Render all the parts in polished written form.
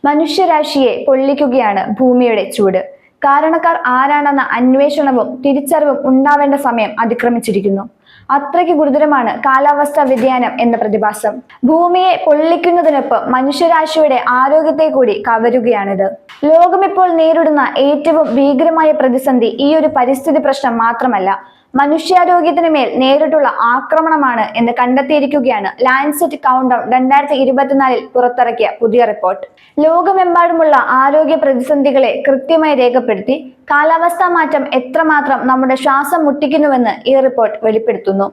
മനുഷ്യരാശിയെ പൊള്ളിക്കുകയാണ് ഭൂമിയുടെ ചൂട്. കാരണക്കാർ ആരാണെന്ന അന്വേഷണവും തിരിച്ചറിവും ഉണ്ടാവേണ്ട സമയം അതിക്രമിച്ചിരിക്കുന്നു. അത്രയ്ക്ക് ഗുരുതരമാണ് കാലാവസ്ഥാ വ്യതിയാനം എന്ന പ്രതിഭാസം. ഭൂമിയെ പൊള്ളിക്കുന്നതിനൊപ്പം മനുഷ്യരാശിയുടെ ആരോഗ്യത്തെ കൂടി കവരുകയാണിത്. ലോകമിപ്പോൾ നേരിടുന്ന ഏറ്റവും ഭീകരമായ പ്രതിസന്ധി ഈ ഒരു പരിസ്ഥിതി പ്രശ്നം മാത്രമല്ല, മനുഷ്യാരോഗ്യത്തിന് മേൽ നേരിട്ടുള്ള ആക്രമണമാണ് എന്ന് കണ്ടെത്തിയിരിക്കുകയാണ് ലാൻസെറ്റ് കൗണ്ട്ഡൗൺ 2024 പുറത്തിറക്കിയ പുതിയ റിപ്പോർട്ട്. ലോകമെമ്പാടുമുള്ള ആരോഗ്യ പ്രതിസന്ധികളെ കൃത്യമായി രേഖപ്പെടുത്തി കാലാവസ്ഥാ മാറ്റം എത്രമാത്രം നമ്മുടെ ശ്വാസം മുട്ടിക്കുന്നുവെന്ന് ഈ റിപ്പോർട്ട് വെളിപ്പെടുത്തുന്നു.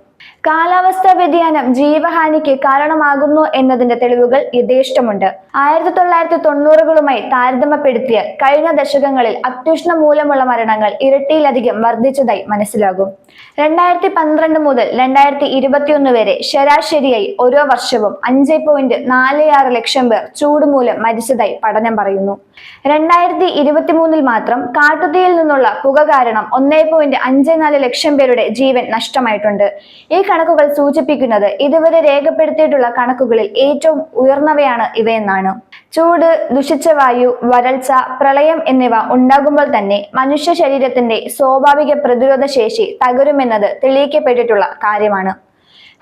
കാലാവസ്ഥാ വ്യതിയാനം ജീവഹാനിക്ക് കാരണമാകുന്നു എന്നതിന്റെ തെളിവുകൾ യഥേഷ്ടമുണ്ട്. 1990കളുമായി താരതമ്യപ്പെടുത്തിയാൽ കഴിഞ്ഞ ദശകങ്ങളിൽ അത്യുഷ്ണ മൂലമുള്ള മരണങ്ങൾ ഇരട്ടിയിലധികം വർദ്ധിച്ചതായി മനസ്സിലാകും. 2012 മുതൽ 2021 വരെ ശരാശരിയായി ഓരോ വർഷവും 5.46 ലക്ഷം പേർ ചൂട് മൂലം മരിച്ചതായി പഠനം പറയുന്നു. 2023 മാത്രം കാട്ടുതീയിൽ നിന്നുള്ള പുക കാരണം 1.54 ലക്ഷം പേരുടെ ജീവൻ നഷ്ടമായിട്ടുണ്ട്. ഈ കണക്കുകൾ സൂചിപ്പിക്കുന്നത് ഇതുവരെ രേഖപ്പെടുത്തിയിട്ടുള്ള കണക്കുകളിൽ ഏറ്റവും ഉയർന്നവയാണ് ഇവയെന്നാണ്. ചൂട്, ദുഷിച്ച വായു, വരൾച്ച, പ്രളയം എന്നിവ ഉണ്ടാകുമ്പോൾ തന്നെ മനുഷ്യ ശരീരത്തിന്റെ സ്വാഭാവിക പ്രതിരോധ ശേഷി തകരുമെന്നത് തെളിയിക്കപ്പെട്ടിട്ടുള്ള കാര്യമാണ്.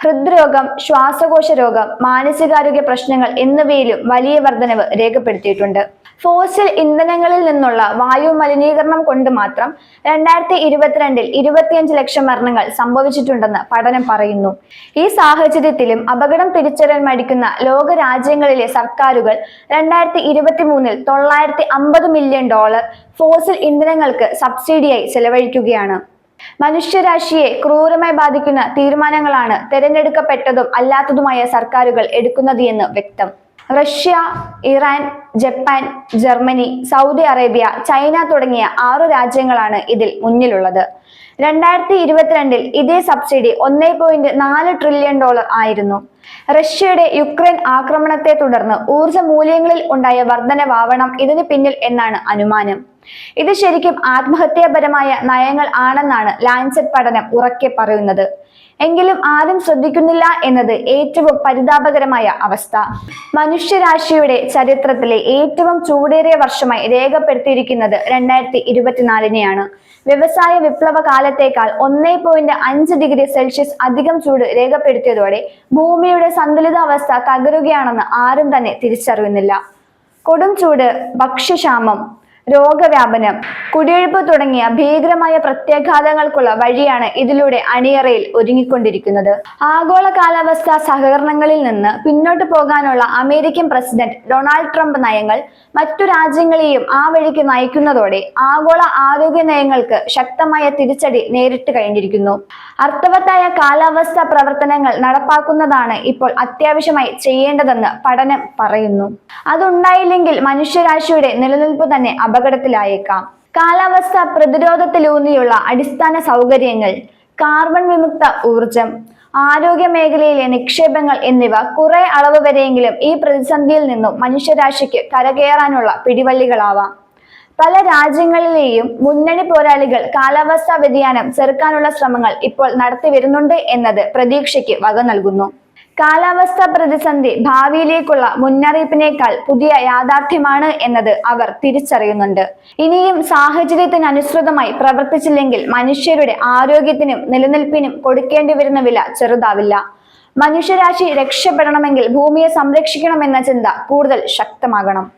ഹൃദ്രോഗം, ശ്വാസകോശ രോഗം, മാനസികാരോഗ്യ പ്രശ്നങ്ങൾ എന്നിവയിലും വലിയ വർധനവ് രേഖപ്പെടുത്തിയിട്ടുണ്ട്. ഫോസിൽ ഇന്ധനങ്ങളിൽ നിന്നുള്ള വായു മലിനീകരണം കൊണ്ട് മാത്രം 2022 25 ലക്ഷം മരണങ്ങൾ സംഭവിച്ചിട്ടുണ്ടെന്ന് പഠനം പറയുന്നു. ഈ സാഹചര്യത്തിലും അപകടം തിരിച്ചറിയാൻ മടിക്കുന്ന ലോക രാജ്യങ്ങളിലെ സർക്കാരുകൾ 2023 $950 മില്യൺ ഫോസിൽ ഇന്ധനങ്ങൾക്ക് സബ്സിഡിയായി ചെലവഴിക്കുകയാണ്. മനുഷ്യരാശിയെ ക്രൂരമായി ബാധിക്കുന്ന തീരുമാനങ്ങളാണ് തെരഞ്ഞെടുക്കപ്പെട്ടതും അല്ലാത്തതുമായ സർക്കാരുകൾ എടുക്കുന്നത് എന്ന് വ്യക്തം. Russia, Iran, Japan, Germany, Saudi Arabia, China തുടങ്ങിയ 6 രാജ്യങ്ങളാണ് ഇതിൽ മുന്നിലുള്ളത്. 2022 ഇതേ സബ്സിഡി $1.4 ട്രില്യൺ ആയിരുന്നു. റഷ്യയുടെ യുക്രൈൻ ആക്രമണത്തെ തുടർന്ന് ഊർജ മൂല്യങ്ങളിൽ ഉണ്ടായ വർധനവാവണം ഇതിന് പിന്നിൽ എന്നാണ് അനുമാനം. ഇത് ശരിക്കും ആത്മഹത്യാപരമായ നയങ്ങൾ ആണെന്നാണ് ലാൻസെറ്റ് പഠനം ഉറക്കെ പറയുന്നത്. എങ്കിലും ആരും ശ്രദ്ധിക്കുന്നില്ല എന്നത് ഏറ്റവും പരിതാപകരമായ അവസ്ഥ. മനുഷ്യരാശിയുടെ ചരിത്രത്തിലെ ഏറ്റവും ചൂടേറിയ വർഷമായി രേഖപ്പെടുത്തിയിരിക്കുന്നത് 2024-നെയാണ്. വ്യവസായ വിപ്ലവ കാലത്തേക്കാൾ 1.5 ഡിഗ്രി സെൽഷ്യസ് അധികം ചൂട് രേഖപ്പെടുത്തിയതോടെ ഭൂമിയുടെ സന്തുലിതാവസ്ഥ തകരുകയാണെന്ന് ആരും തന്നെ തിരിച്ചറിയുന്നില്ല. കൊടും ചൂട്, ഭക്ഷ്യക്ഷാമം, രോഗവ്യാപനം, കുടിയൊഴിപ്പ് തുടങ്ങിയ ഭീകരമായ പ്രത്യാഘാതങ്ങൾക്കുള്ള വഴിയാണ് ഇതിലൂടെ അണിയറയിൽ ഒരുങ്ങിക്കൊണ്ടിരിക്കുന്നത്. ആഗോള കാലാവസ്ഥാ സഹകരണങ്ങളിൽ നിന്ന് പിന്നോട്ട് പോകാനുള്ള അമേരിക്കൻ പ്രസിഡന്റ് ഡൊണാൾഡ് ട്രംപ് നയങ്ങൾ മറ്റു രാജ്യങ്ങളെയും ആ വഴിക്ക് നയിക്കുന്നതോടെ ആഗോള ആരോഗ്യ നയങ്ങൾക്ക് ശക്തമായ തിരിച്ചടി നേരിട്ട് കഴിഞ്ഞിരിക്കുന്നു. അർത്ഥവത്തായ കാലാവസ്ഥാ പ്രവർത്തനങ്ങൾ നടപ്പാക്കുന്നതാണ് ഇപ്പോൾ അത്യാവശ്യമായി ചെയ്യേണ്ടതെന്ന് പഠനം പറയുന്നു. അതുണ്ടായില്ലെങ്കിൽ മനുഷ്യരാശിയുടെ നിലനിൽപ്പ് തന്നെ അപകടത്തിലായേക്കാം. കാലാവസ്ഥാ പ്രതിരോധത്തിലൂന്നിയുള്ള അടിസ്ഥാന സൗകര്യങ്ങൾ, കാർബൺ വിമുക്ത ഊർജം, ആരോഗ്യ മേഖലയിലെ നിക്ഷേപങ്ങൾ എന്നിവ കുറെ അളവ് വരെയെങ്കിലും ഈ പ്രതിസന്ധിയിൽ നിന്നും മനുഷ്യരാശിക്ക് കരകയറാനുള്ള പിടിവള്ളികളാവാം. പല രാജ്യങ്ങളിലെയും മുന്നണി പോരാളികൾ കാലാവസ്ഥാ വ്യതിയാനം ചെറുക്കാനുള്ള ശ്രമങ്ങൾ ഇപ്പോൾ നടത്തി വരുന്നുണ്ട് എന്നത് പ്രതീക്ഷയ്ക്ക് വക നൽകുന്നു. കാലാവസ്ഥാ പ്രതിസന്ധി ഭാവിയിലേക്കുള്ള മുന്നറിയിപ്പിനേക്കാൾ പുതിയ യാഥാർത്ഥ്യമാണ് എന്നത് അവർ തിരിച്ചറിയുന്നുണ്ട്. ഇനിയും സാഹചര്യത്തിനനുസൃതമായി പ്രവർത്തിച്ചില്ലെങ്കിൽ മനുഷ്യരുടെ ആരോഗ്യത്തിനും നിലനിൽപ്പിനും കൊടുക്കേണ്ടി വരുന്ന വില ചെറുതാവില്ല. മനുഷ്യരാശി രക്ഷപ്പെടണമെങ്കിൽ ഭൂമിയെ സംരക്ഷിക്കണമെന്ന ചിന്ത കൂടുതൽ ശക്തമാകണം.